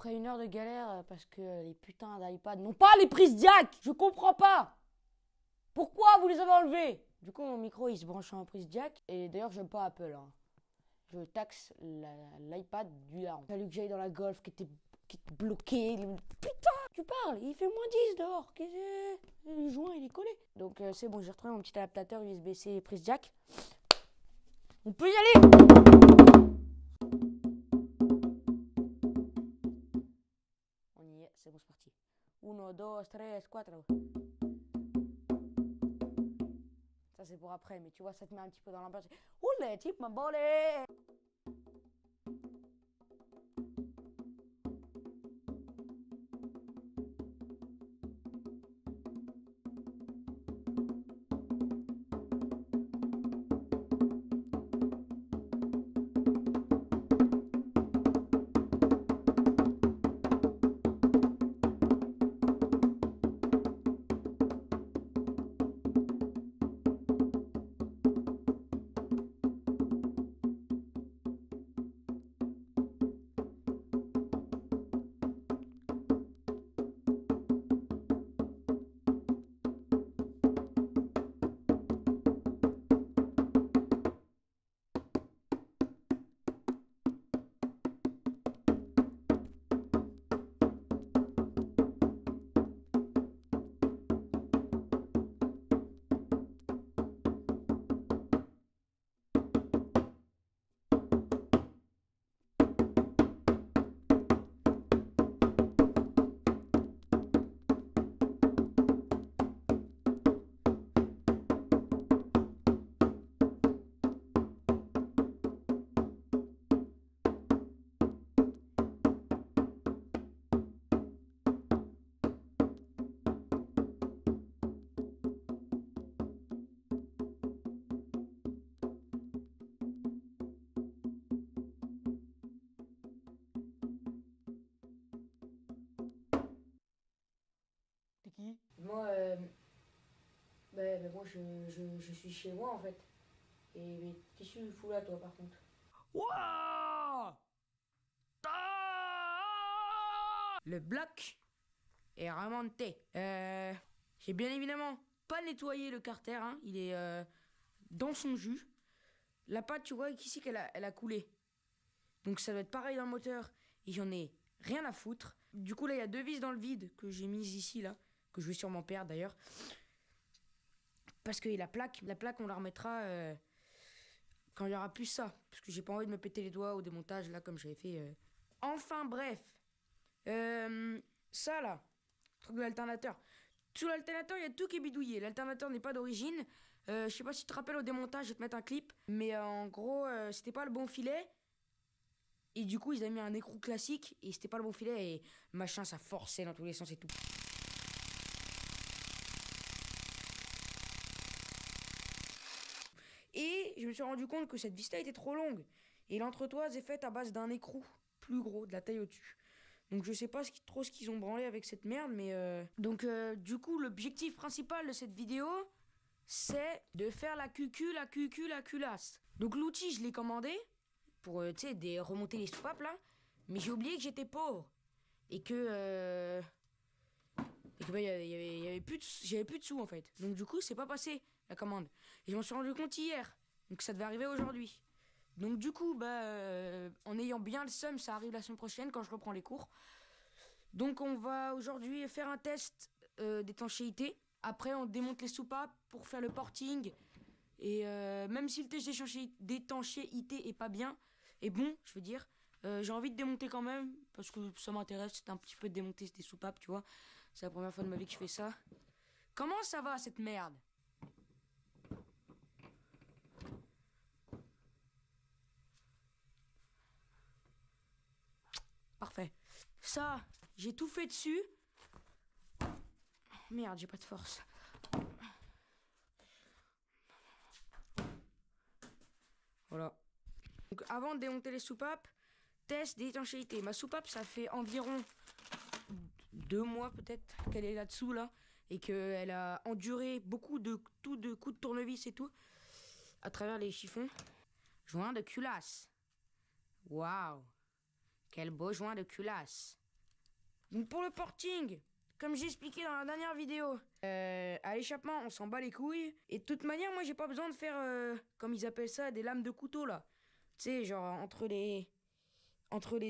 Après 1 heure de galère, parce que les putains d'iPad n'ont pas les prises jack. Je comprends pas. Pourquoi vous les avez enlevés? Du coup, mon micro, il se branche en prise jack. Et d'ailleurs, j'aime pas Apple. Hein. Je taxe l'iPad du larron. Il a fallu que j'aille dans la Golf qui était bloquée. Putain, tu parles, il fait -10 dehors. Le joint, il est collé. Donc, c'est bon, j'ai retrouvé mon petit adaptateur USB-C prise jack. On peut y aller. On y est, c'est bon, c'est parti. 1, 2, 3, 4. Ça, c'est pour après, mais tu vois, ça te met un petit peu dans l'ambiance. Oulé, type ma bolée. T'es qui? Moi, moi je suis chez moi en fait. Et mais qu'est-ce que tu fous là, toi, par contre? Wouah! Le bloc est remonté. J'ai bien évidemment pas nettoyé le carter, hein. Il est dans son jus. La pâte, tu vois, ici elle a coulé. Donc ça doit être pareil dans le moteur. Et j'en ai rien à foutre. Du coup, là, il y a 2 vis dans le vide que j'ai mises ici, là. Que je vais sûrement perdre d'ailleurs. Parce que la plaque, on la remettra quand il y aura plus ça. Parce que j'ai pas envie de me péter les doigts au démontage, là, comme j'avais fait. Enfin, bref. Ça, là, truc de l'alternateur. Sous l'alternateur, il y a tout qui est bidouillé. L'alternateur n'est pas d'origine. Je sais pas si tu te rappelles au démontage, je vais te mettre un clip. Mais en gros, c'était pas le bon filet. Et du coup, ils avaient mis un écrou classique. Et c'était pas le bon filet. Et machin, ça forçait dans tous les sens et tout. Et je me suis rendu compte que cette vis-là était trop longue. Et l'entretoise est faite à base d'un écrou plus gros, de la taille au-dessus. Donc je sais pas trop ce qu'ils ont branlé avec cette merde, mais Donc du coup, l'objectif principal de cette vidéo, c'est de faire la culasse. Donc l'outil, je l'ai commandé pour, tu sais, remonter les soupapes là. Mais j'ai oublié que j'étais pauvre. Et que bah, j'avais plus de sous en fait. Donc du coup, c'est pas passé la commande. Et je m'en suis rendu compte hier. Donc ça devait arriver aujourd'hui. Donc du coup, en ayant bien le seum, ça arrive la semaine prochaine quand je reprends les cours. Donc on va aujourd'hui faire un test d'étanchéité. Après, on démonte les soupapes pour faire le porting. Et même si le test d'étanchéité est pas bien, et bon, je veux dire, j'ai envie de démonter quand même, parce que ça m'intéresse, c'est un petit peu de démonter des soupapes, tu vois. C'est la première fois de ma vie que je fais ça. Comment ça va, cette merde? Parfait. Ça, j'ai tout fait dessus. Merde, j'ai pas de force. Voilà. Donc avant de démonter les soupapes, test d'étanchéité. Ma soupape, ça fait environ 2 mois peut-être qu'elle est là-dessous là. Et qu'elle a enduré beaucoup de coups de tournevis et tout. À travers les chiffons. Joint de culasse. Waouh. Quel beau joint de culasse. Donc pour le porting, comme j'ai expliqué dans la dernière vidéo, à l'échappement, on s'en bat les couilles. Et de toute manière, moi, j'ai pas besoin de faire, comme ils appellent ça, des lames de couteau, là. Tu sais, genre, entre les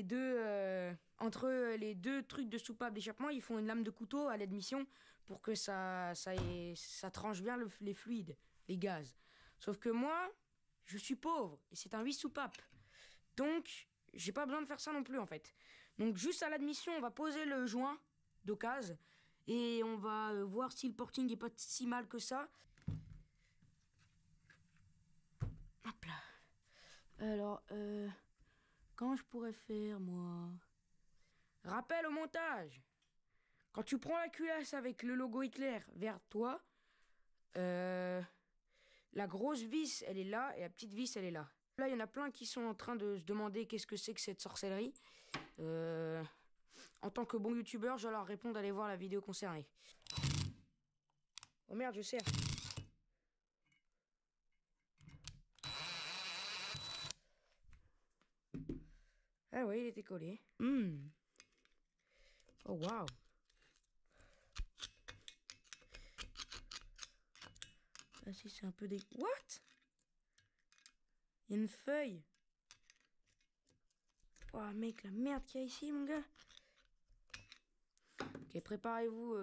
deux trucs de soupape d'échappement, ils font une lame de couteau à l'admission pour que ça tranche bien les fluides, les gaz. Sauf que moi, je suis pauvre et c'est un 8 soupapes. Donc, j'ai pas besoin de faire ça non plus en fait. Donc, juste à l'admission, on va poser le joint d'occasion et on va voir si le porting est pas si mal que ça. Hop là. Alors, quand je pourrais faire, moi? Rappel au montage. Quand tu prends la culasse avec le logo éclair vers toi, la grosse vis, elle est là, et la petite vis, elle est là. Là, il y en a plein qui sont en train de se demander qu'est-ce que c'est que cette sorcellerie. En tant que bon youtubeur, je leur réponds d'aller voir la vidéo concernée. Oh merde, je serre. Ah oui, il était collé. Oh waouh. Ah si, c'est un peu des... What? Il y a une feuille. Oh mec, la merde qu'il y a ici, mon gars. Ok, préparez-vous,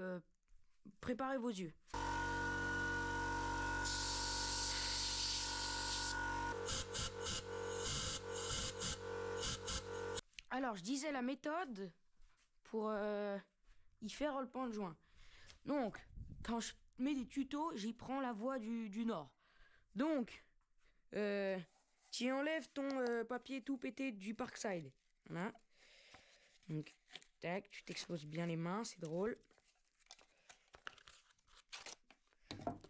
préparez vos yeux. Alors, je disais la méthode pour y faire le pan de joint. Donc, quand je mets des tutos, j'y prends la voie du Nord. Donc, tu enlèves ton papier tout pété du Parkside. Voilà. Donc, tac, tu t'exposes bien les mains, c'est drôle.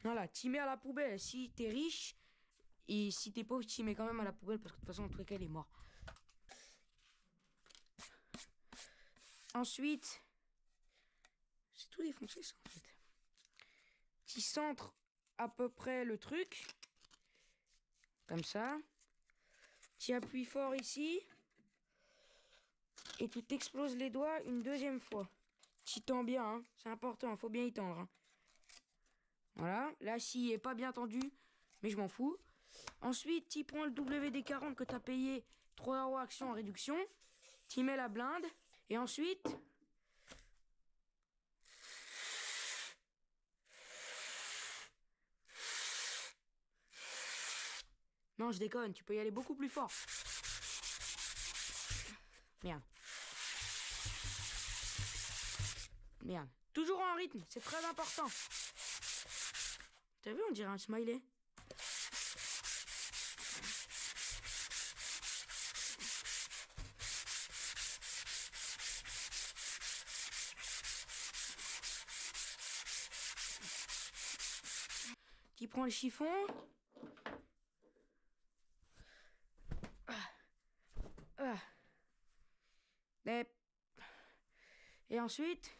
Voilà, tu mets à la poubelle si t'es riche. Et si t'es pauvre, tu mets quand même à la poubelle parce que de toute façon, en tous les cas, il est mort. Ensuite, c'est tout défoncé ça en fait. Tu centres à peu près le truc. Comme ça. Tu appuies fort ici. Et tu t'exploses les doigts une deuxième fois. Tu tends bien, hein. C'est important, il faut bien y tendre. Hein. Voilà, la scie est pas bien tendue, mais je m'en fous. Ensuite, tu prends le WD-40 que tu as payé 3 € action en réduction. Tu mets la blinde. Et ensuite... Non, je déconne, tu peux y aller beaucoup plus fort. Merde. Merde. Toujours en rythme, c'est très important. T'as vu, on dirait un smiley. Tu prends le chiffon. Et ensuite,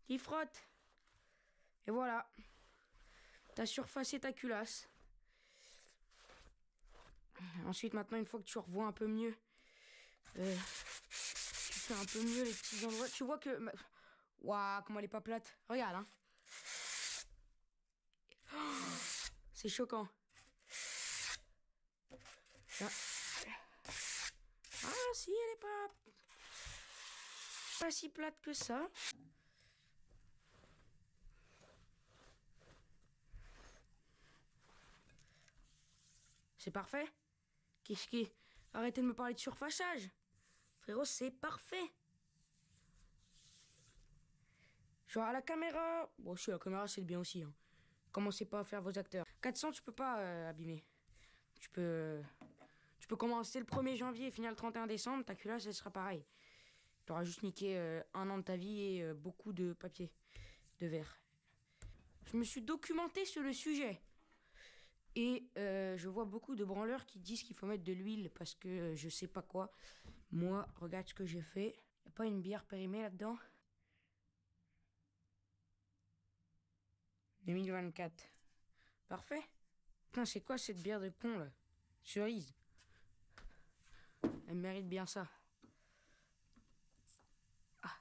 tu frottes. Et voilà. T'as surfacé ta culasse. Ensuite, maintenant, une fois que tu revois un peu mieux, tu fais un peu mieux les petits endroits. Tu vois que... Waouh, comment elle est pas plate. Regarde, hein. C'est choquant. Ah, si, elle est pas si plate que ça. C'est parfait. Qu'est-ce qui... Arrêtez de me parler de surfaçage. Frérot, c'est parfait. Genre à la caméra... Bon, si, la caméra, c'est bien aussi. Hein. Commencez pas à faire vos acteurs. 400, tu peux pas abîmer. Tu peux commencer le 1er janvier et finir le 31 décembre. Ta culasse, elle sera pareille. Tu auras juste niqué 1 an de ta vie et beaucoup de papier de verre. Je me suis documenté sur le sujet. Et je vois beaucoup de branleurs qui disent qu'il faut mettre de l'huile parce que je sais pas quoi. Moi, regarde ce que j'ai fait. Y a pas une bière périmée là-dedans? 2024. Parfait. Putain, c'est quoi cette bière de con là? Cerise. Elle mérite bien ça. Ah.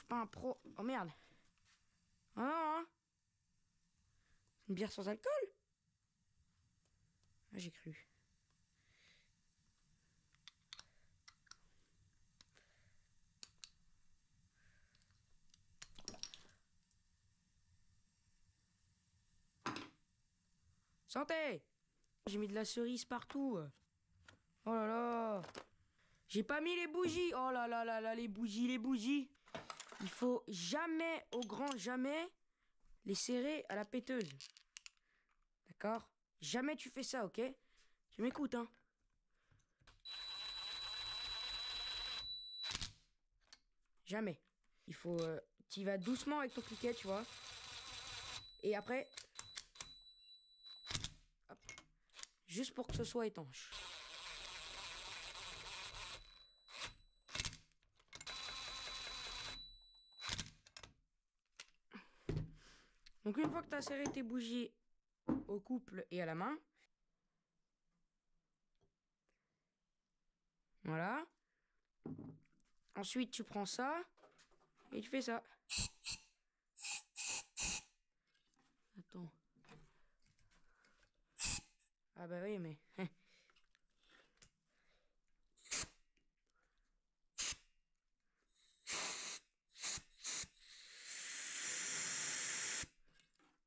suis pas un pro. Oh merde. Ah non, hein. Une bière sans alcool? Ah, j'ai cru. Santé! J'ai mis de la cerise partout. Oh là là. J'ai pas mis les bougies. Oh là là là là, les bougies, les bougies. Il faut jamais, au grand jamais, les serrer à la péteuse. D'accord? Jamais tu fais ça, ok? Tu m'écoutes, hein? Jamais. Il faut... tu vas doucement avec ton cliquet, tu vois. Et après... Hop. Juste pour que ce soit étanche. Donc une fois que tu as serré tes bougies au couple et à la main, voilà. Ensuite, tu prends ça et tu fais ça. Attends. Ah bah oui, mais...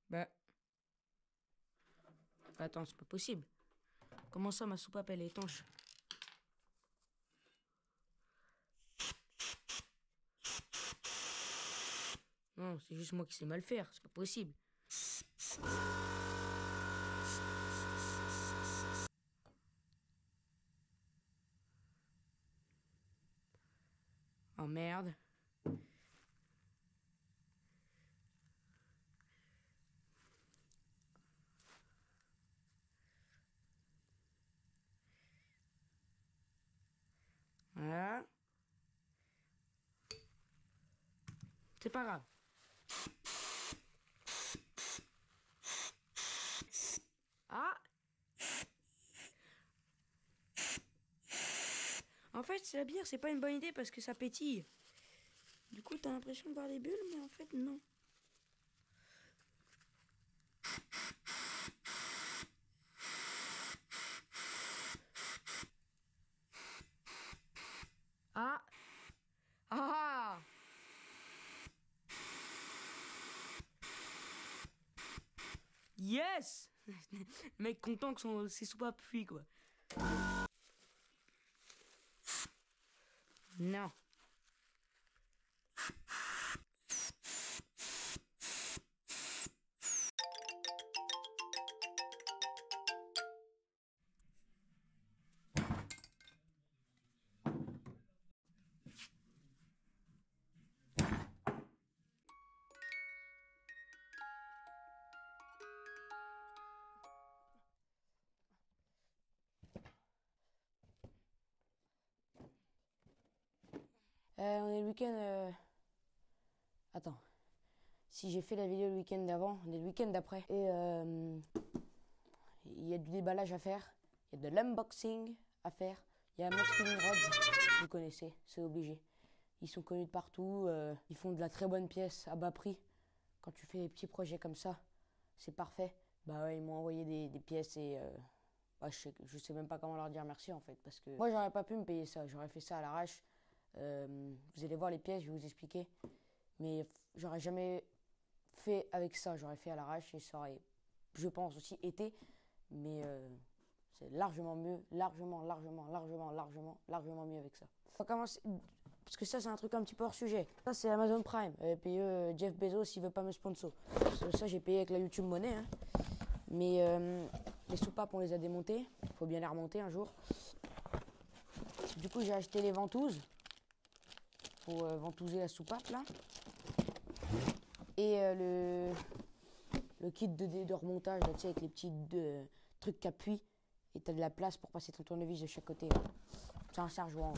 bah... Attends, c'est pas possible. Comment ça, ma soupape, elle est étanche? Non, c'est juste moi qui sais mal faire, c'est pas possible. Oh merde. Voilà. C'est pas grave. Ah! En fait, c'est la bière, c'est pas une bonne idée parce que ça pétille. Du coup, t'as l'impression de voir des bulles, mais en fait, non. Ah! Ah! Yes! Le mec content que ses soupapes fuient, quoi. Non. On est le week-end... Attends. Si j'ai fait la vidéo le week-end d'avant, on est le week-end d'après. Et il y a du déballage à faire. Il y a de l'unboxing à faire. Il y a Max Spinning Rods, vous connaissez, c'est obligé. Ils sont connus de partout. Ils font de la très bonne pièce à bas prix. Quand tu fais des petits projets comme ça, c'est parfait. Bah ouais, ils m'ont envoyé des pièces et... bah, je sais même pas comment leur dire merci en fait. Parce que moi, j'aurais pas pu me payer ça. J'aurais fait ça à l'arrache. Vous allez voir les pièces, je vais vous expliquer. Mais j'aurais jamais fait avec ça. J'aurais fait à l'arrache et ça aurait, je pense, aussi été. Mais c'est largement mieux. Largement mieux avec ça. On va commencer. Parce que ça, c'est un truc un petit peu hors sujet. Ça, c'est Amazon Prime. Et puis Jeff Bezos, il veut pas me sponsor. Ça, j'ai payé avec la YouTube Money. Hein. Mais les soupapes, on les a démontées. Il faut bien les remonter un jour. Du coup, j'ai acheté les ventouses. Pour ventouser la soupape, là. Et le kit de remontage, là, tu sais, avec les petits trucs qui appuient. Et tu as de la place pour passer ton tournevis de chaque côté. C'est un serre-joint.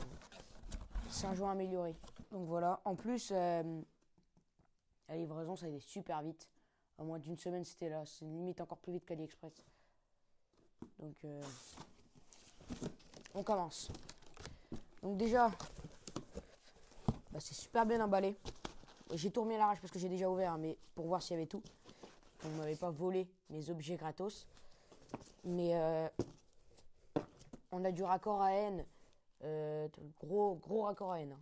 C'est un joint amélioré. Donc voilà. En plus, la livraison, ça a été super vite. En moins d'une semaine, c'était là. C'est limite encore plus vite qu'AliExpress. Donc, on commence. Donc déjà, bah, c'est super bien emballé. J'ai tout remis à l'arrache parce que j'ai déjà ouvert, hein, mais pour voir s'il y avait tout. On ne m'avait pas volé mes objets gratos. Mais on a du raccord à N. Gros raccord à N. Hein.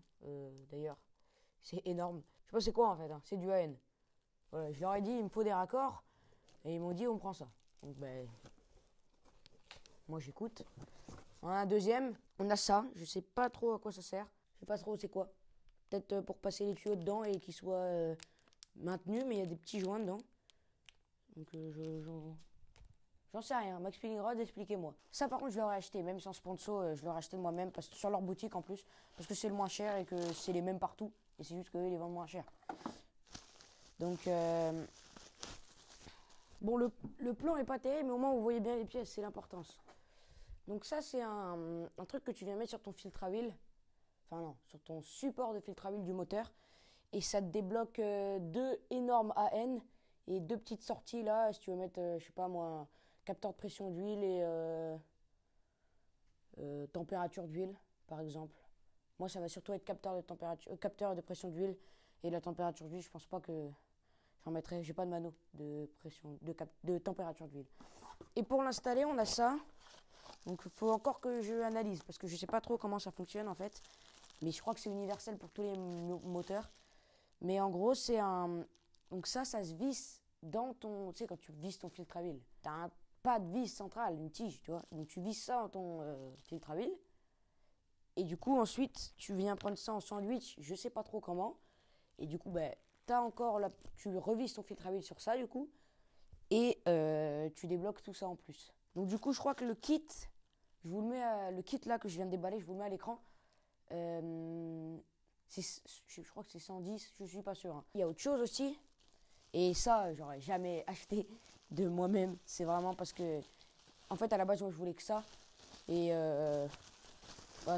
D'ailleurs, c'est énorme. Je sais pas c'est quoi en fait. Hein. C'est du AN. Voilà, je leur ai dit, il me faut des raccords. Et ils m'ont dit, on prend ça. Donc, ben, moi j'écoute. On a un deuxième. On a ça. Je sais pas trop à quoi ça sert. Je sais pas trop c'est quoi. Peut-être pour passer les tuyaux dedans et qu'ils soient maintenus. Mais il y a des petits joints dedans. Donc, j'en sais rien. Max Spinning Rod, expliquez-moi. Ça, par contre, je l'aurais acheté. Même sans sponsor, je l'aurais acheté de moi-même. Sur leur boutique en plus. Parce que c'est le moins cher et que c'est les mêmes partout. Et c'est juste qu'eux, ils les vendent moins cher. Donc, bon, le plan est pas terrible, mais au moins, vous voyez bien les pièces. C'est l'importance. Donc, ça, c'est un truc que tu viens mettre sur ton filtre à huile. Enfin, non, sur ton support de filtre à huile du moteur. Et ça te débloque 2 énormes AN et 2 petites sorties là. Si tu veux mettre, je sais pas moi, capteur de pression d'huile et température d'huile, par exemple. Moi, ça va surtout être capteur de pression d'huile et la température d'huile. Je pense pas que j'en mettrai. J'ai pas de mano de pression, de température d'huile. Et pour l'installer, on a ça. Donc, il faut encore que je analyse parce que je sais pas trop comment ça fonctionne en fait. Mais je crois que c'est universel pour tous les moteurs. Mais en gros, c'est un. Donc, ça se visse dans ton. Tu sais, quand tu visses ton filtre à huile, tu as un pas de vis centrale, une tige, tu vois. Donc, tu visses ça dans ton filtre à huile. Et du coup, ensuite, tu viens prendre ça en sandwich, je sais pas trop comment. Et du coup, ben, tu revisses ton filtre à huile sur ça, du coup. Et tu débloques tout ça en plus. Donc, du coup, je crois que le kit, le kit là que je viens de déballer, je vous le mets à l'écran. Je crois que c'est 110, je suis pas sûr. Hein. Il y a autre chose aussi. Et ça, j'aurais jamais acheté de moi-même. C'est vraiment parce que, en fait, à la base, moi, je voulais que ça. Et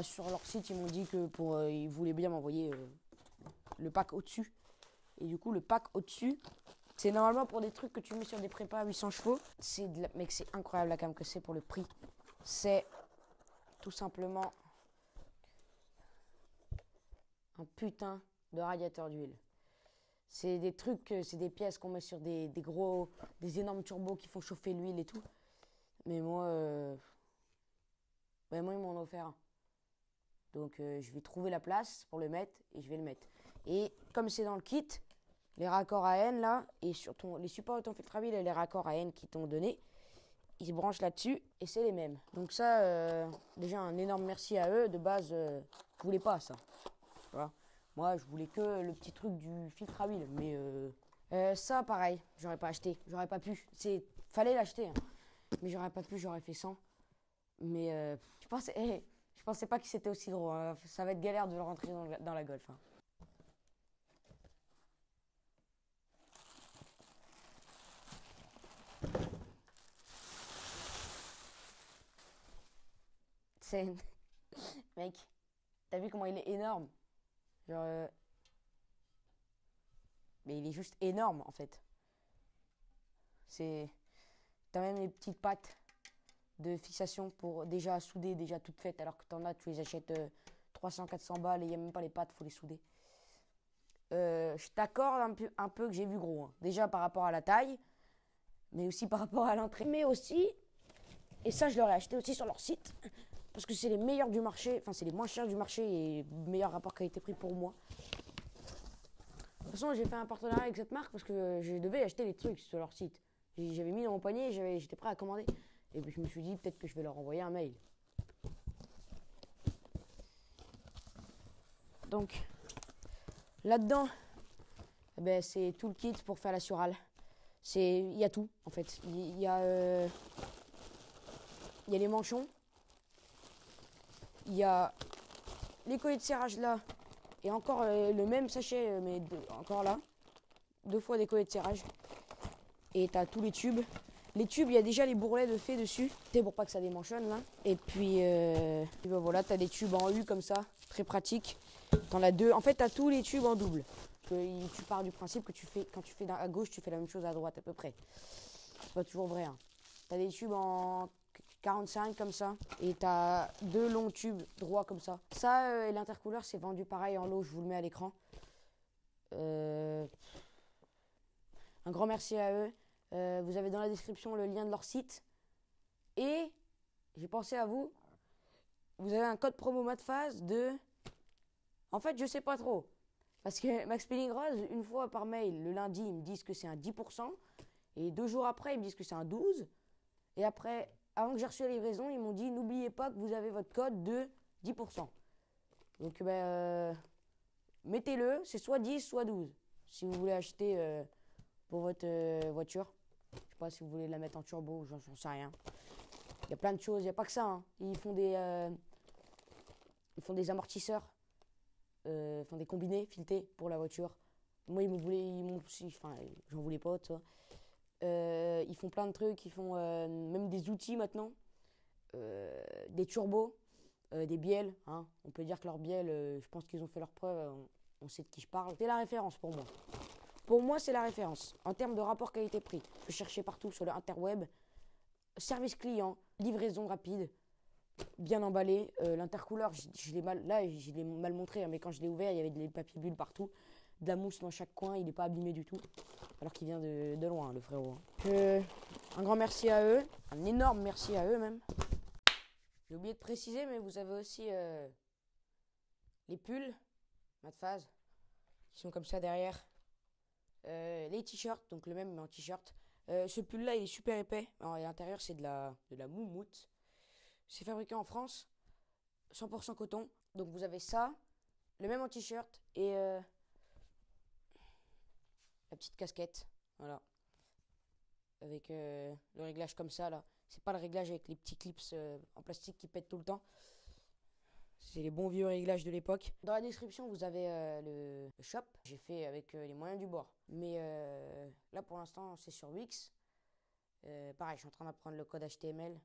sur leur site, ils m'ont dit que ils voulaient bien m'envoyer le pack au-dessus. Et du coup, le pack au-dessus, c'est normalement pour des trucs que tu mets sur des prépas à 800 chevaux. Mec, c'est incroyable la cam que c'est pour le prix. C'est tout simplement un putain de radiateur d'huile. C'est des trucs, c'est des pièces qu'on met sur des énormes turbos qui font chauffer l'huile et tout. Mais moi, ils m'en ont offert un. Donc je vais trouver la place pour le mettre et je vais le mettre. Et comme c'est dans le kit, les raccords AN là, et sur les supports de ton filtre à huile et les raccords AN qui t'ont donné, ils se branchent là-dessus et c'est les mêmes. Donc ça, déjà un énorme merci à eux. De base, je voulais pas ça. Voilà. Moi, je voulais que le petit truc du filtre à huile. Mais ça, pareil, j'aurais pas acheté. J'aurais pas pu. Fallait l'acheter. Hein. Mais j'aurais pas pu, j'aurais fait 100. Mais je pensais pas que c'était aussi gros. Hein. Ça va être galère de le rentrer dans la Golf. Hein. C'est... Mec, t'as vu comment il est énorme? Genre... Mais il est juste énorme, en fait. T'as même les petites pattes de fixation pour déjà souder, déjà toutes faites, alors que tu les achètes 300-400 balles et il n'y a même pas les pattes, faut les souder. Je t'accorde un peu que j'ai vu gros. Hein. Déjà par rapport à la taille, mais aussi par rapport à l'entrée. Mais aussi, et ça je l'aurais acheté aussi sur leur site, parce que c'est les meilleurs du marché, enfin c'est les moins chers du marché et meilleur rapport qualité-prix pour moi. De toute façon, j'ai fait un partenariat avec cette marque parce que je devais acheter les trucs sur leur site. J'avais mis dans mon panier, j'étais prêt à commander. Et puis je me suis dit, peut-être que je vais leur envoyer un mail. Donc, là-dedans, c'est tout le kit pour faire la surale. Il y a tout, en fait. Il y a les manchons. Il y a les collets de serrage là. Et encore le même sachet, mais encore là. 2 fois des collets de serrage. Et t'as tous les tubes. Les tubes, il y a déjà les bourrelets de fait dessus. C'est pour pas que ça démanchonne là. Et puis voilà, t'as des tubes en U comme ça. Très pratique. T'en as 2. En fait, t'as tous les tubes en double. Tu pars du principe que quand tu fais à gauche, tu fais la même chose à droite à peu près. C'est pas toujours vrai. Hein. T'as des tubes en 45 comme ça. Et t'as 2 longs tubes droits comme ça. Ça et l'intercooleur, c'est vendu pareil en lot. Je vous le mets à l'écran. Un grand merci à eux. Vous avez dans la description le lien de leur site. Et j'ai pensé à vous. Vous avez un code promo MADPHASE de... En fait, je sais pas trop. Parce que Max Spinning Rose, une fois par mail, le lundi, ils me disent que c'est un 10%. Et 2 jours après, ils me disent que c'est un 12%. Et après, avant que j'ai reçu la livraison, ils m'ont dit n'oubliez pas que vous avez votre code de 10%. Donc, mettez-le, c'est soit 10, soit 12. Si vous voulez acheter pour votre voiture. Je sais pas si vous voulez la mettre en turbo, j'en sais rien. Il y a plein de choses, il n'y a pas que ça. Hein. Ils font des amortisseurs, ils font des combinés filetés pour la voiture. Moi, j'en voulais pas, tu vois. Ils font plein de trucs, ils font même des outils maintenant, des turbos, des bielles. Hein. On peut dire que leurs bielles, je pense qu'ils ont fait leur preuve, on sait de qui je parle. C'est la référence pour moi. Pour moi, c'est la référence. En termes de rapport qualité-prix, je cherchais partout sur le interweb. Service client, livraison rapide, bien emballé. L'intercouleur, je l'ai mal montré, hein, mais quand je l'ai ouvert, il y avait des papiers bulles partout, de la mousse dans chaque coin, il n'est pas abîmé du tout. Alors qu'il vient de loin, le frérot. Un grand merci à eux, un énorme merci à eux même. J'ai oublié de préciser, mais vous avez aussi les pulls MADPHASE, qui sont comme ça derrière. Les t-shirts, donc le même mais en t-shirt. Ce pull là il est super épais. Alors, à l'intérieur c'est de la moumoute. C'est fabriqué en France, 100% coton. Donc vous avez ça, le même en t-shirt et la petite casquette. Voilà. Avec le réglage comme ça là. C'est pas le réglage avec les petits clips en plastique qui pètent tout le temps. C'est les bons vieux réglages de l'époque. Dans la description, vous avez le shop. J'ai fait avec les moyens du bord. Mais là, pour l'instant, c'est sur Wix. Pareil, je suis en train d'apprendre le code HTML.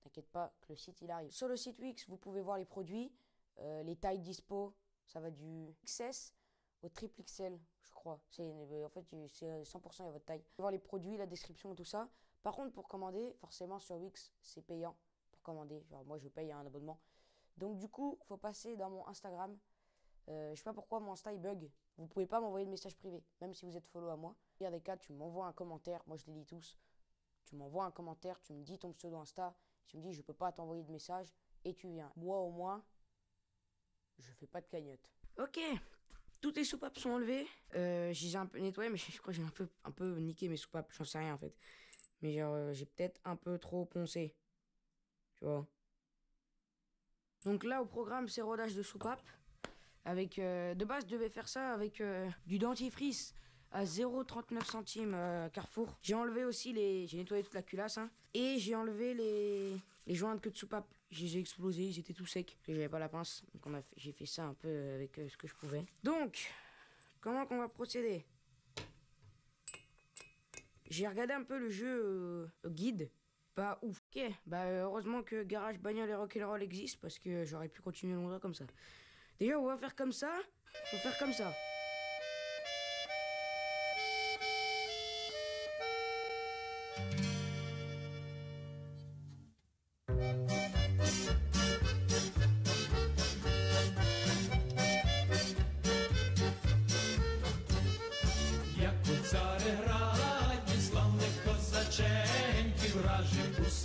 T'inquiète pas que le site, il arrive. Sur le site Wix, vous pouvez voir les produits, les tailles dispo. Ça va du XS au triple XL, je crois. En fait, c'est 100% à votre taille. Vous pouvez voir les produits, la description et tout ça. Par contre, pour commander, forcément, sur Wix, c'est payant pour commander. Genre, moi, je paye un abonnement. Donc du coup, faut passer dans mon Instagram. Je sais pas pourquoi mon Insta il bug. Vous pouvez pas m'envoyer de message privé, même si vous êtes follow à moi. Il y a des cas, tu m'envoies un commentaire, moi je les lis tous. Tu m'envoies un commentaire, tu me dis ton pseudo Insta, tu me dis je peux pas t'envoyer de message et tu viens. Moi au moins, je fais pas de cagnotte. Ok, toutes les soupapes sont enlevées. J'ai un peu nettoyé, mais je crois que j'ai un peu niqué mes soupapes. J'en sais rien en fait. Mais genre j'ai peut-être un peu trop poncé. Tu vois. Donc là, au programme, c'est rodage de soupape. Avec, de base, je devais faire ça avec du dentifrice à 0,39 centimes Carrefour. J'ai enlevé aussi j'ai nettoyé toute la culasse. Hein, et j'ai enlevé les joints de queue de soupape. Je les ai explosés, ils étaient tout secs. J'avais pas la pince. Donc j'ai fait ça un peu avec ce que je pouvais. Donc, comment qu'on va procéder? J'ai regardé un peu le jeu guide. Pas ouf. Ok, heureusement que Garage Bagnole et Rock'n'Roll existe parce que j'aurais pu continuer longtemps comme ça. D'ailleurs, on va faire comme ça. On va faire comme ça.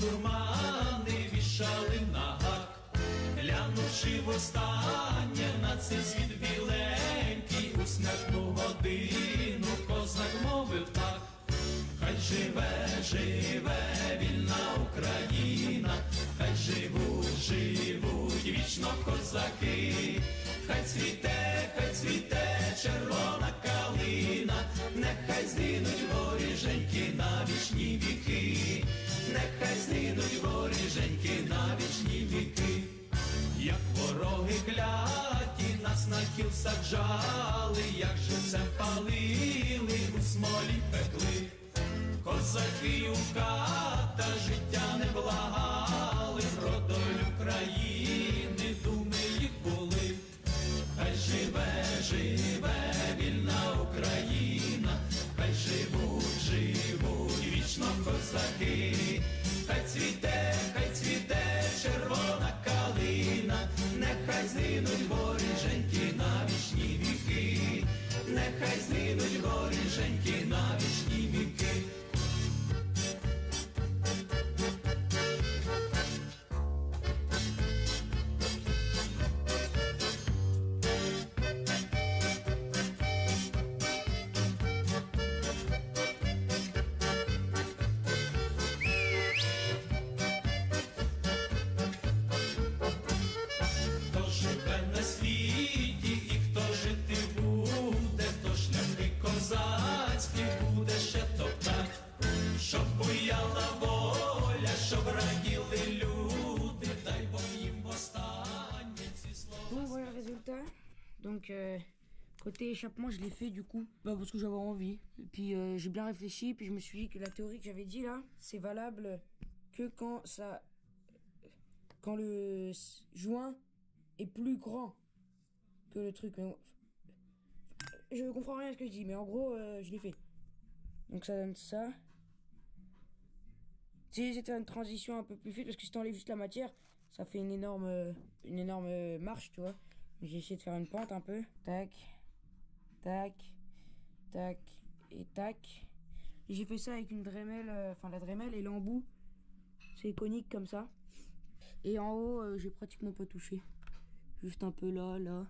Сурмани вішали на гак, глянувши востаннє на цей світ біленький, у смертну годину козак мовив так: хай живе, живе вільна Україна, хай живуть вічно козаки, хай цвіте червона калина, нехай згинуть воріженьки на вічні віки. Нехай згинуть воріженьки на вічні віки. Як вороги кляті нас на кіл саджали, як живцем палили, у смолі пекли. Козаки у ката життя не благали, про долю країни думи їх були. Хай живе, живе вільна Україна, хай живуть вічно козаки. Хай цвіте червона калина, нехай згинуть воріженьки на вічні віки, нехай Donc, côté échappement, je l'ai fait du coup. Bah, parce que j'avais envie. Et puis, j'ai bien réfléchi. Puis, je me suis dit que la théorie que j'avais dit là, c'est valable que quand le joint est plus grand que le truc. Mais je comprends rien à ce que je dis, mais en gros, je l'ai fait. Donc, ça donne ça. J'ai essayé de faire une transition un peu plus fluide parce que si t'enlèves juste la matière, ça fait une énorme marche, tu vois. J'ai essayé de faire une pente un peu. Tac, tac, tac et tac. J'ai fait ça avec une Dremel, la Dremel et l'embout. C'est conique comme ça. Et en haut, j'ai pratiquement pas touché. Juste un peu là, là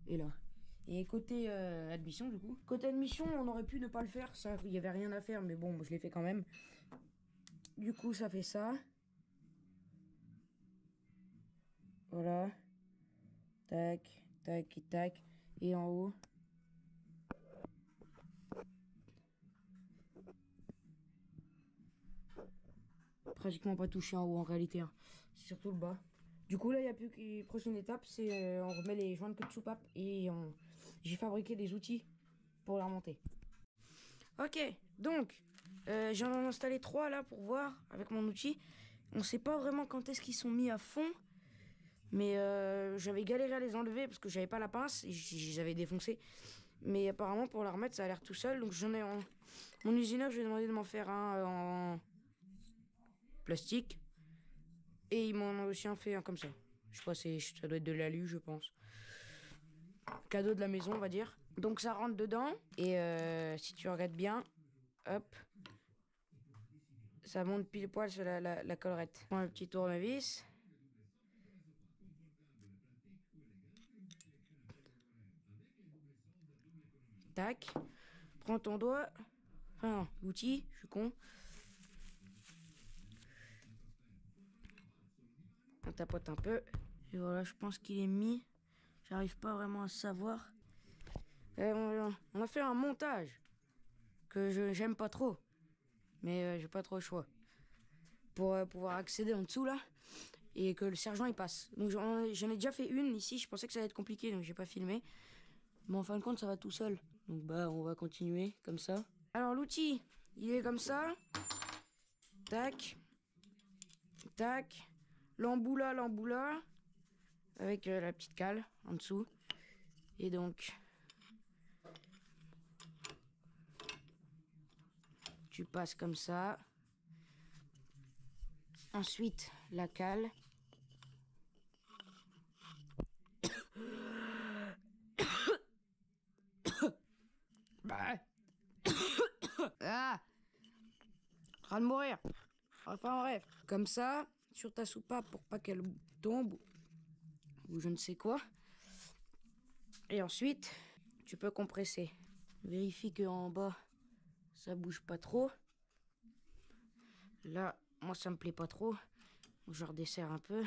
et là. Et côté admission, du coup. Côté admission, on aurait pu ne pas le faire. Ça, il y avait rien à faire, mais bon, je l'ai fait quand même. Du coup, ça fait ça. Voilà. Tac, tac et tac. Et en haut. Pratiquement pas touché en haut en réalité. Hein. C'est surtout le bas. Du coup, là, il n'y a plus qu'une prochaine étape. C'est on remet les joints de queue de soupape et j'ai fabriqué des outils pour la remonter. Ok, donc, j'en ai installé 3 là pour voir avec mon outil. On sait pas vraiment quand est-ce qu'ils sont mis à fond. Mais j'avais galéré à les enlever parce que j'avais pas la pince et j'avais défoncé. Mais apparemment pour la remettre ça a l'air tout seul. Donc j'en ai mon usineur, je lui ai demandé de m'en faire un en plastique. Et ils m'en ont aussi fait un comme ça. Je crois que ça doit être de l'alu je pense. Cadeau de la maison on va dire. Donc ça rentre dedans. Et si tu regardes bien, hop. Ça monte pile poil sur la collerette. Prends le petit tournevis. Tac. Prends ton doigt. Enfin, l'outil, je suis con. On tapote un peu. Et voilà, je pense qu'il est mis. J'arrive pas vraiment à savoir. On a fait un montage que j'aime pas trop. Mais j'ai pas trop le choix. Pour pouvoir accéder en dessous là. Et que le sergent il passe. Donc j'en ai déjà fait une ici. Je pensais que ça allait être compliqué donc j'ai pas filmé. Mais en fin de compte ça va tout seul. Donc bah on va continuer comme ça. Alors l'outil il est comme ça. Tac. Tac. L'embout là. Avec la petite cale en dessous. Et donc tu passes comme ça. Ensuite la cale. Ah, en train de mourir. Enfin bref, comme ça, sur ta soupape pour pas qu'elle tombe ou je ne sais quoi. Et ensuite, tu peux compresser. Vérifie que en bas, ça bouge pas trop. Là, moi ça me plaît pas trop. Donc je redesserre un peu.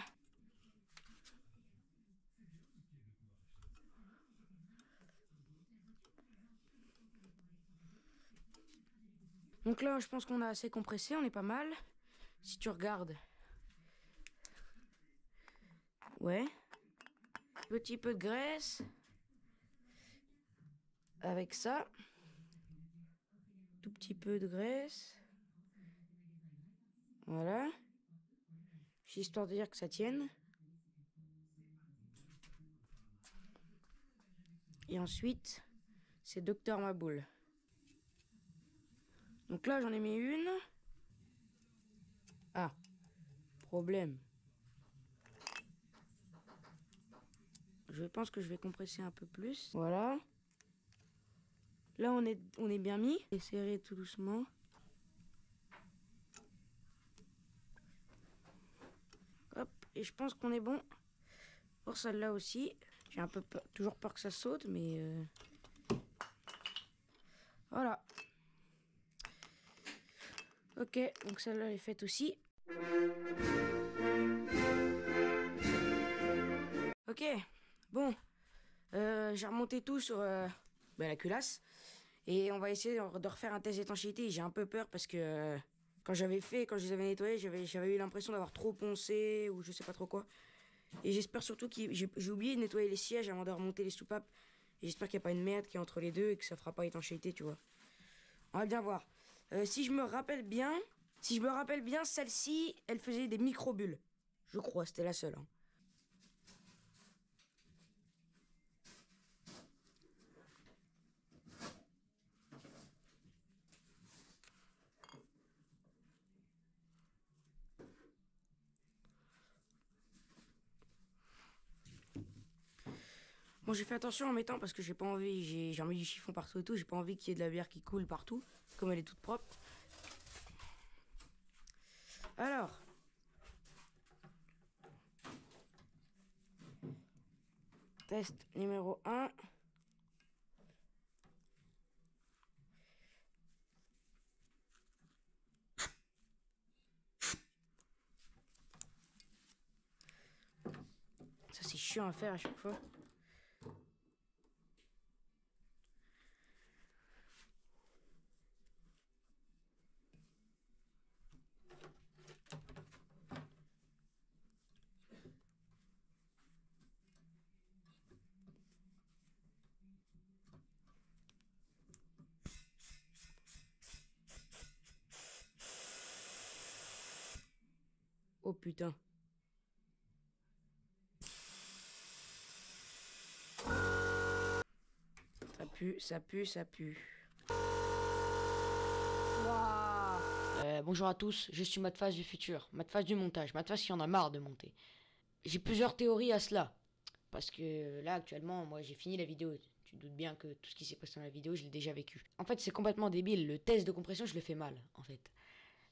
Donc là, je pense qu'on a assez compressé, on est pas mal. Si tu regardes. Ouais. Petit peu de graisse. Avec ça. Tout petit peu de graisse. Voilà. Histoire de dire que ça tienne. Et ensuite, c'est Docteur Maboul. Donc là, j'en ai mis une. Ah, problème. Je pense que je vais compresser un peu plus. Voilà. Là, on est bien mis. Et serrer tout doucement. Hop, et je pense qu'on est bon pour celle-là aussi. J'ai un peu peur, toujours peur que ça saute, mais voilà. Ok, donc celle-là elle est faite aussi. Ok, bon, j'ai remonté tout sur la culasse et on va essayer de refaire un test d'étanchéité. J'ai un peu peur parce que quand je les avais nettoyés, j'avais eu l'impression d'avoir trop poncé ou je sais pas trop quoi. Et j'espère surtout que j'ai oublié de nettoyer les sièges avant de remonter les soupapes. Et j'espère qu'il n'y a pas une merde qui est entre les deux et que ça fera pas étanchéité, tu vois. On va bien voir. Si je me rappelle bien, celle-ci, elle faisait des micro-bulles. Je crois, c'était la seule. Hein. Bon, j'ai fait attention en mettant parce que j'ai pas envie, j'ai remis du chiffon partout et tout, j'ai pas envie qu'il y ait de la bière qui coule partout, comme elle est toute propre. Alors, test numéro 1. Ça c'est chiant à faire à chaque fois. Oh putain. Ça pue, ça pue, ça pue. Bonjour à tous, je suis Matfaz du futur, Matfaz du montage, Matfaz qui en a marre de monter. J'ai plusieurs théories à cela. Parce que là, actuellement, moi j'ai fini la vidéo. Tu te doutes bien que tout ce qui s'est passé dans la vidéo, je l'ai déjà vécu. En fait, c'est complètement débile. Le test de compression, je le fais mal, en fait.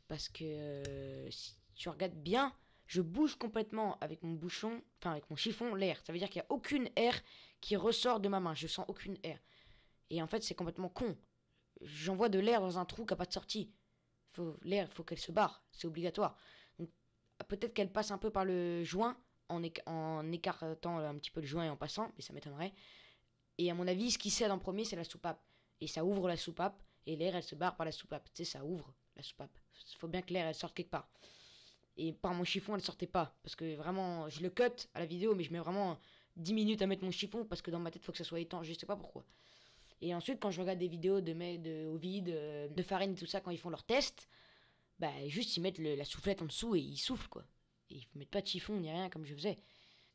Parce que si tu regardes bien, je bouge complètement avec mon bouchon, enfin avec mon chiffon, l'air. Ça veut dire qu'il n'y a aucune air qui ressort de ma main. Je sens aucune air. Et en fait, c'est complètement con. J'envoie de l'air dans un trou qui n'a pas de sortie. L'air, il faut qu'elle se barre. C'est obligatoire. Donc, peut-être qu'elle passe un peu par le joint en écartant un petit peu le joint et en passant, mais ça m'étonnerait. Et à mon avis, ce qui cède en premier, c'est la soupape. Et ça ouvre la soupape, et l'air, elle se barre par la soupape. Tu sais, ça ouvre la soupape. Il faut bien que l'air, elle sorte quelque part. Et par mon chiffon, elle sortait pas. Parce que vraiment, je le cut à la vidéo, mais je mets vraiment 10 minutes à mettre mon chiffon, parce que dans ma tête, il faut que ça soit étanche, je sais pas pourquoi. Et ensuite, quand je regarde des vidéos de Ovid, de Farine et tout ça, quand ils font leurs tests, bah juste ils mettent la soufflette en dessous et ils soufflent, quoi. Et ils mettent pas de chiffon ni rien comme je faisais.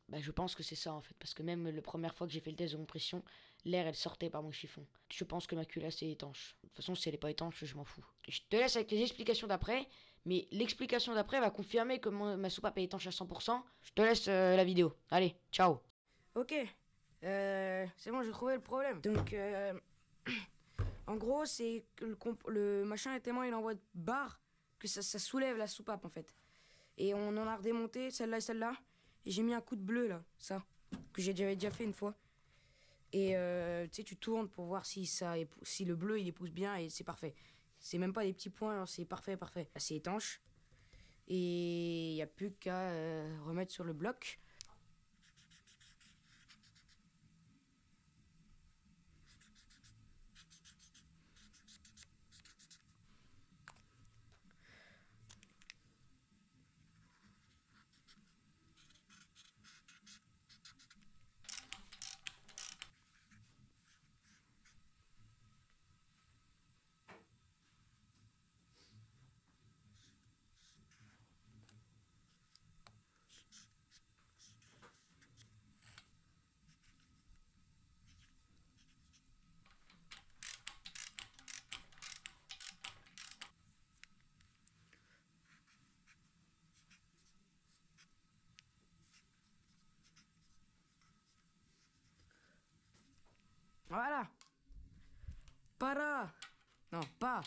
Bah je pense que c'est ça en fait, parce que même la première fois que j'ai fait le test de compression, l'air elle sortait par mon chiffon. Je pense que ma culasse est étanche. De toute façon, si elle est pas étanche, je m'en fous. Je te laisse avec les explications d'après, mais l'explication d'après va confirmer que ma soupape est étanche à 100%. Je te laisse la vidéo. Allez, ciao. Ok, c'est bon, j'ai trouvé le problème. Donc, en gros, c'est que le machin est tellement il envoie de barres que ça soulève la soupape en fait. Et on en a redémonté celle-là et celle-là. Et j'ai mis un coup de bleu là, ça, que j'avais déjà fait une fois. Et tu sais, tu tournes pour voir si le bleu il épouse bien et c'est parfait. C'est même pas des petits points, alors c'est parfait, parfait. C'est étanche. Et il n'y a plus qu'à remettre sur le bloc. Voilà. Para. Non, pas.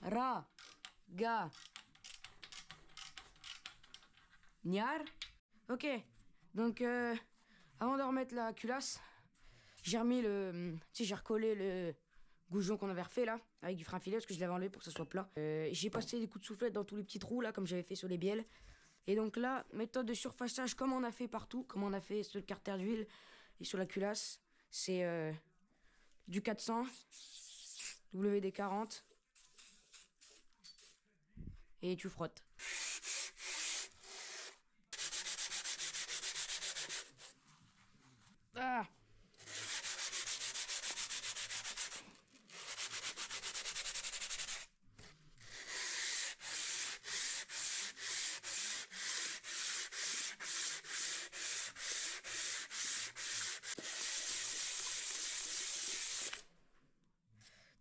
Ra. Ga. Niar. Ok. Donc, avant de remettre la culasse, j'ai remis le... Tu sais, j'ai recollé le goujon qu'on avait refait là, avec du frein filet, parce que je l'avais enlevé pour que ça soit plat. J'ai passé des coups de soufflette dans tous les petits trous là, comme j'avais fait sur les bielles. Et donc là, méthode de surfaçage comme on a fait partout, comme on a fait sur le carter d'huile et sur la culasse, c'est du 400, WD-40, et tu frottes. Ah.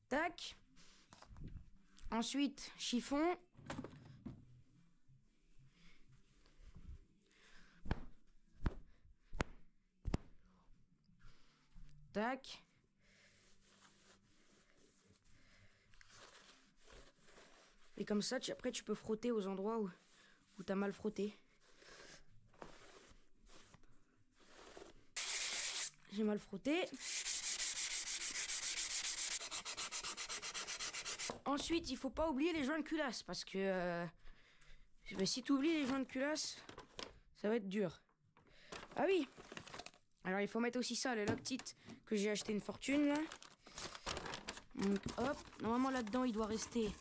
Tac. Ensuite, chiffon. Tac. Et comme ça, après, tu peux frotter aux endroits où tu as mal frotté. J'ai mal frotté. Ensuite, il faut pas oublier les joints de culasse parce que si tu oublies les joints de culasse, ça va être dur. Ah oui. Alors il faut mettre aussi ça, le Loctite que j'ai acheté une fortune là. Donc hop, normalement là-dedans il doit rester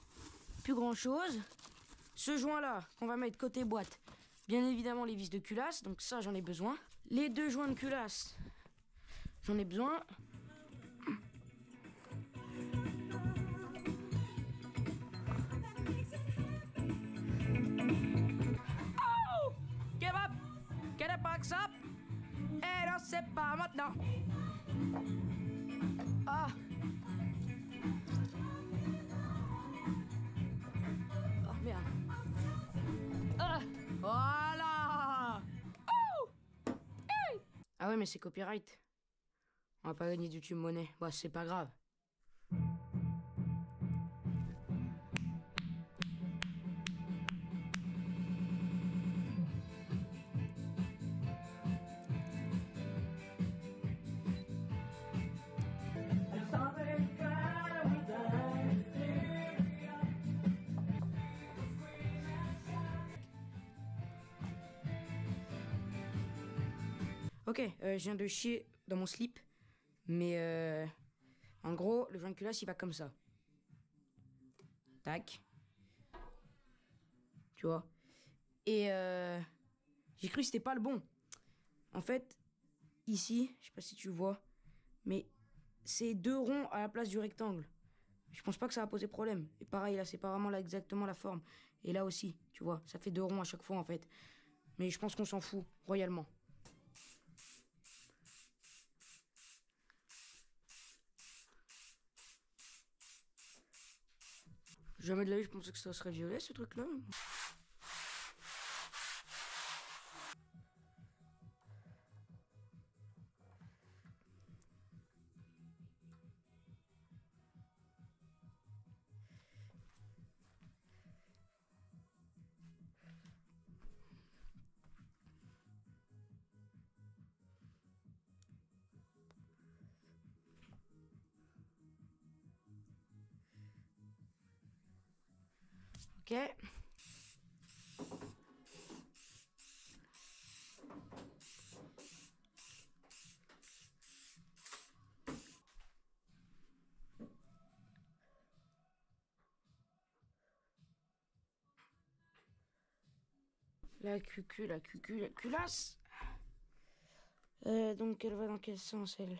plus grand chose. Ce joint là qu'on va mettre côté boîte, bien évidemment les vis de culasse, donc ça j'en ai besoin. Les deux joints de culasse, j'en ai besoin. Oh! Give up! Get a box up! Et non, c'est pas maintenant! Ah! Oh merde! Ah! Voilà! Oh! Hey! Ah ouais, mais c'est copyright. On va pas gagner du tube monnaie. Bah, c'est pas grave. Ok, je viens de chier dans mon slip, mais en gros, le joint de culasse, il va comme ça. Tac. Tu vois. Et j'ai cru que c'était pas le bon. En fait, ici, je sais pas si tu vois, mais c'est 2 ronds à la place du rectangle. Je pense pas que ça va poser problème. Et pareil, là, c'est pas vraiment là exactement la forme. Et là aussi, tu vois, ça fait 2 ronds à chaque fois, en fait. Mais je pense qu'on s'en fout, royalement. Jamais de la vie, je pensais que ça serait violet, ce truc-là. Ok. La culasse. Donc elle va dans quel sens, elle?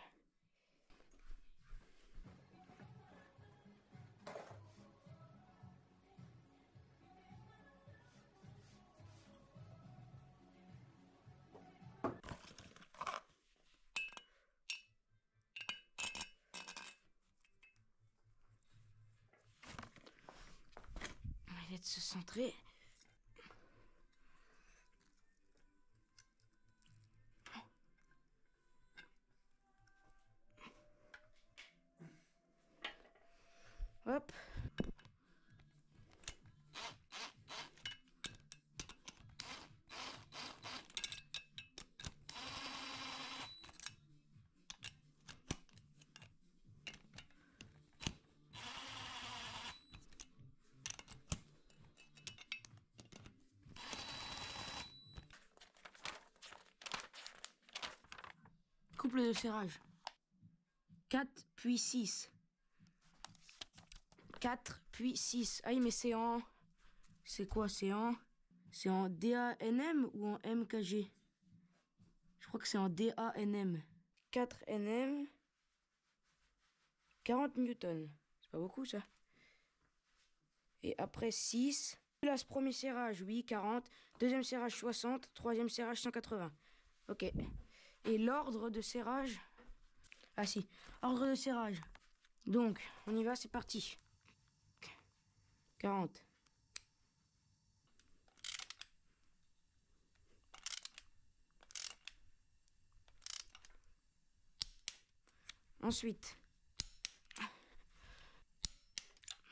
On va essayer de se centrer. Hop. Couple de serrage. 4 puis 6. 4 puis 6. Ah oui, mais c'est en... C'est quoi? C'est en DANM ou en MKG? Je crois que c'est en DANM. 4 Nm, 40 newtons. C'est pas beaucoup ça. Et après 6. Là, ce premier serrage, oui, 40. Deuxième serrage, 60. Troisième serrage, 180. Ok. Et l'ordre de serrage... Ah si, ordre de serrage. Donc, on y va, c'est parti. 40. Ensuite.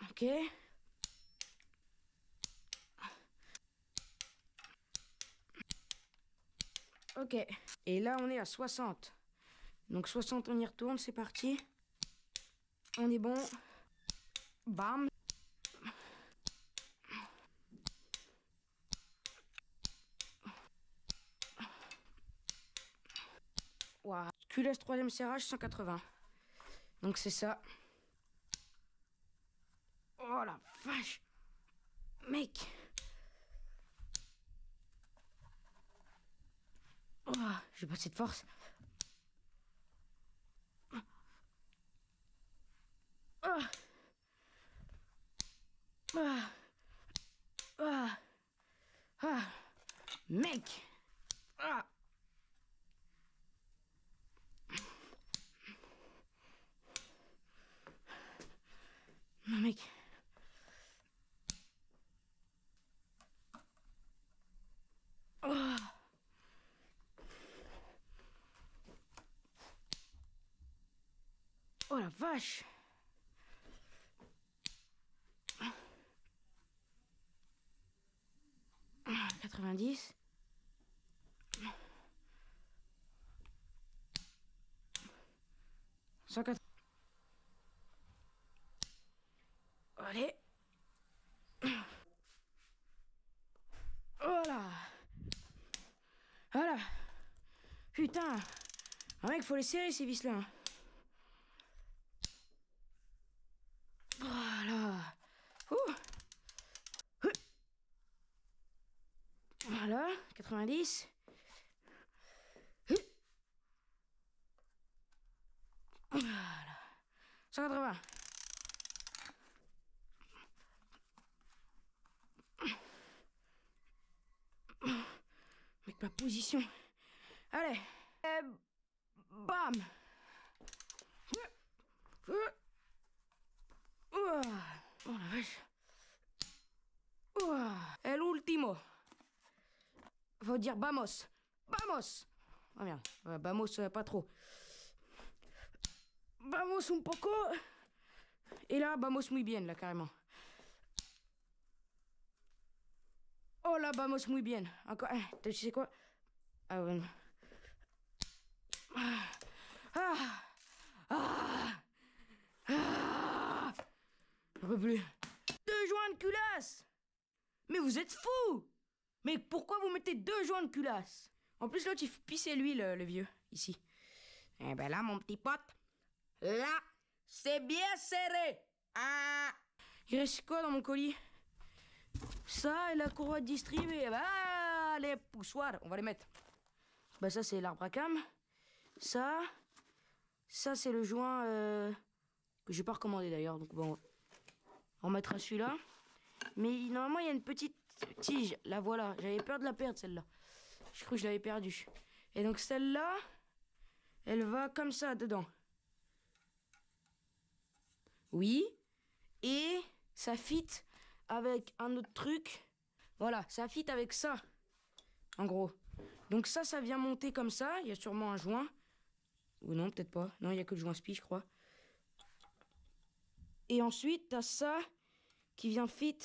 Ok. Ok. Et là, on est à 60. Donc 60, on y retourne, c'est parti. On est bon. Bam. Waouh. Culasse, troisième serrage, 180. Donc c'est ça. Oh la vache. Mec. Oh, j'ai pas assez de force. Ah. Ah. Ah. Ah. Mec. Ah. Non, mec. Oh. Oh la vache. Ah, 90. 180. Allez. Voilà. Voilà. Putain. Ah mec, faut les serrer ces vis là. Voilà. Ouh. Voilà. 90. Voilà. 180. Avec ma position. Allez. Et bam. Oh la vache. Et l'ultimo. Faut dire vamos. Vamos. Oh merde. Vamos, pas trop. Vamos un poco. Et là, vamos muy bien, là, carrément. Oh là, vamos muy bien. Encore. Tu sais quoi? Ah ouais. Ah. Ah. Ah. J'en peux plus. 2 joints de culasse. Mais vous êtes fous. Mais pourquoi vous mettez 2 joints de culasse? En plus, l'autre, il pissait lui, le vieux, ici. Eh ben là, mon petit pote, là, c'est bien serré. Ah. Il reste quoi dans mon colis? Ça et la courroie de distrib et bah, les poussoirs, on va les mettre. Bah ça, c'est l'arbre à cam. Ça c'est le joint que j'ai pas recommandé d'ailleurs. Donc bon, on mettra celui-là. Mais normalement, il y a une petite tige. La voilà. J'avais peur de la perdre, celle-là. Je crois que je l'avais perdue. Et donc celle-là, elle va comme ça dedans. Oui. Et ça fit avec un autre truc. Voilà, ça fit avec ça. En gros. Donc ça vient monter comme ça. Il y a sûrement un joint. Ou non, peut-être pas. Non, il n'y a que le joint spi, je crois. Et ensuite, t'as ça qui vient fit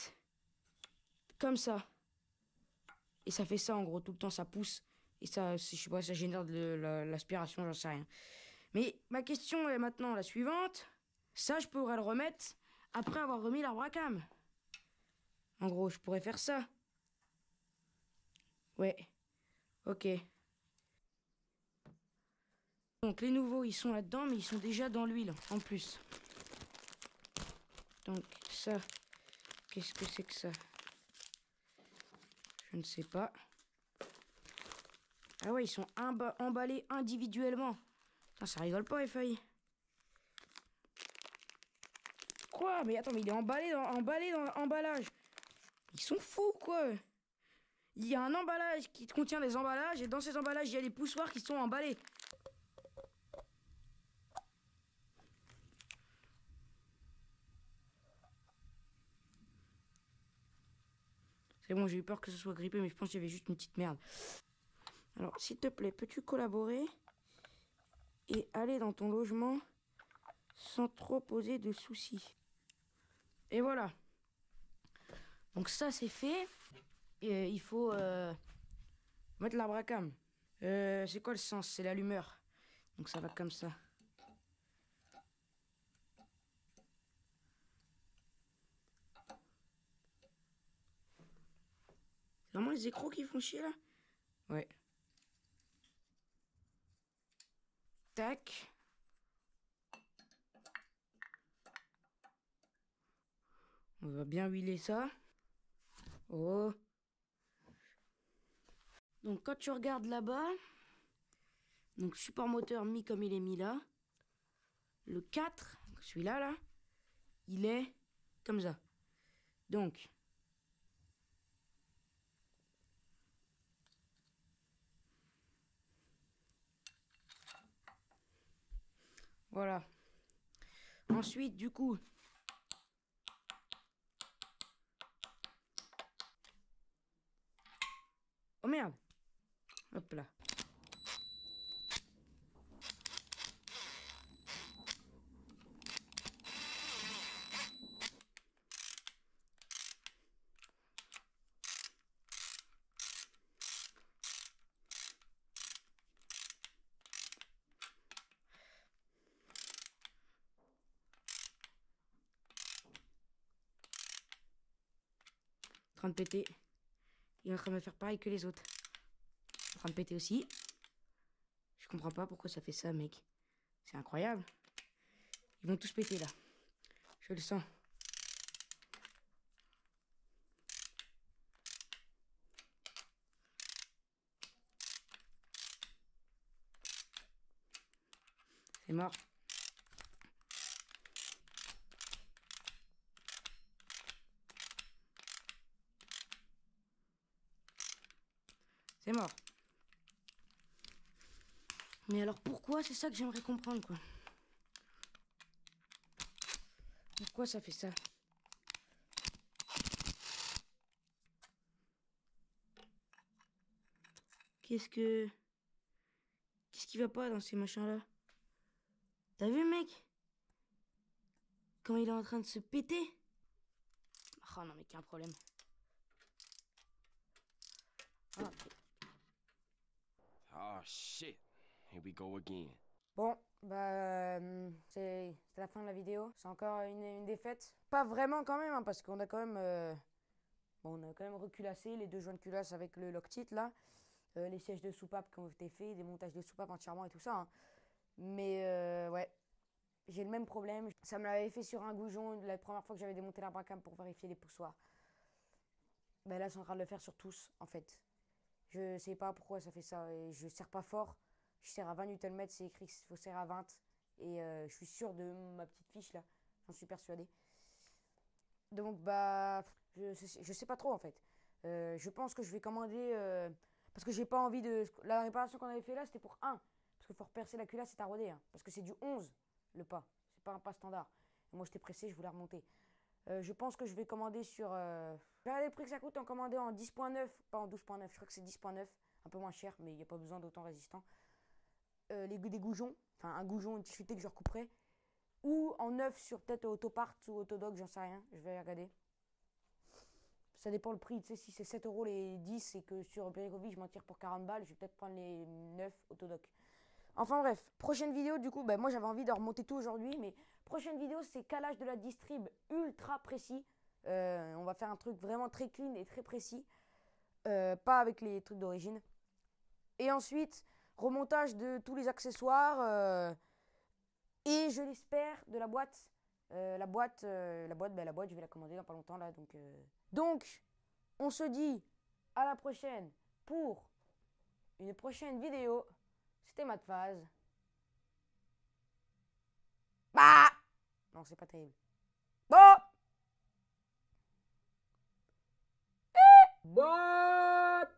comme ça. Et ça fait ça, en gros. Tout le temps, ça pousse. Et ça, je sais pas, ça génère de l'aspiration, j'en sais rien. Mais ma question est maintenant la suivante. Ça, je pourrais le remettre après avoir remis l'arbre à cam. En gros, je pourrais faire ça. Ouais. Ok. Donc les nouveaux, ils sont là-dedans, mais ils sont déjà dans l'huile, en plus. Donc ça, qu'est-ce que c'est que ça? Je ne sais pas. Ah ouais, ils sont emballés individuellement. Ah, ça rigole pas, les feuilles. Quoi? Mais attends, mais il est emballé dans l'emballage. Ils sont fous, quoi. Il y a un emballage qui contient des emballages, et dans ces emballages, il y a des poussoirs qui sont emballés. C'est bon, j'ai eu peur que ce soit grippé, mais je pense qu'il y avait juste une petite merde. Alors, s'il te plaît, peux-tu collaborer et aller dans ton logement sans trop poser de soucis? Et voilà. Donc ça, c'est fait. Et il faut mettre l'abracam. C'est quoi le sens? C'est l'allumeur. Donc ça va comme ça. C'est vraiment les écrous qui font chier là? Ouais. Tac. On va bien huiler ça. Oh. Donc quand tu regardes là-bas, donc support moteur mis comme il est mis là, le 4, celui-là là, il est comme ça. Donc voilà. Ensuite, du coup, oh merde. Hop là. En train de péter. Il est en train de me faire pareil que les autres. En train de péter aussi. Je comprends pas pourquoi ça fait ça, mec. C'est incroyable. Ils vont tous péter là. Je le sens. C'est mort. C'est mort. Mais alors pourquoi? C'est ça que j'aimerais comprendre, quoi. Pourquoi ça fait ça? Qu'est-ce qui va pas dans ces machins-là? T'as vu, mec? Comment il est en train de se péter? Oh non, mais qu'il y a un problème. Ah. Oh shit. Here we go again. Bon, bah, c'est la fin de la vidéo. C'est encore une défaite. Pas vraiment quand même, hein, parce qu'on a quand même, bon, on a quand même reculassé les deux joints de culasse avec le Loctite là, les sièges de soupape qui ont été faits, des montages de soupape entièrement et tout ça. Hein. Mais ouais, j'ai le même problème. Ça me l'avait fait sur un goujon la première fois que j'avais démonté l'abracam pour vérifier les poussoirs. Ben là, c'est en train de le faire sur tous, en fait. Je sais pas pourquoi ça fait ça. Et je serre pas fort. Je serre à 20 Nm, c'est écrit qu'il faut serrer à 20. Et je suis sûr de ma petite fiche là. J'en suis persuadé. Donc bah, je sais pas trop en fait. Je pense que je vais commander parce que j'ai pas envie de. La réparation qu'on avait fait là, c'était pour 1. Parce qu'il faut repercer la culasse, c'est à roder. Hein, parce que c'est du 11 le pas. C'est pas un pas standard. Et moi j'étais pressé, je voulais remonter. Je pense que je vais commander sur. Regardez le prix que ça coûte en commandé en 10.9, pas en 12.9. Je crois que c'est 10.9, un peu moins cher, mais il n'y a pas besoin d'autant résistant. Des goujons, enfin un goujon, une chuté que je recouperai. Ou en 9 sur peut-être Autopart ou Autodoc, j'en sais rien. Je vais regarder. Ça dépend le prix. Tu sais, si c'est 7 euros les 10 et que sur Péricovic je m'en tire pour 40 balles, je vais peut-être prendre les 9 Autodoc. Enfin bref, prochaine vidéo du coup, moi j'avais envie de remonter tout aujourd'hui, mais prochaine vidéo c'est calage de la distrib ultra précis. On va faire un truc vraiment très clean et très précis, pas avec les trucs d'origine. Et ensuite, remontage de tous les accessoires et je l'espère de la boîte. La boîte, je vais la commander dans pas longtemps là. Donc, on se dit à la prochaine pour une prochaine vidéo. C'était Matt Phase. Bah. Non, c'est pas terrible. Bon. Bot.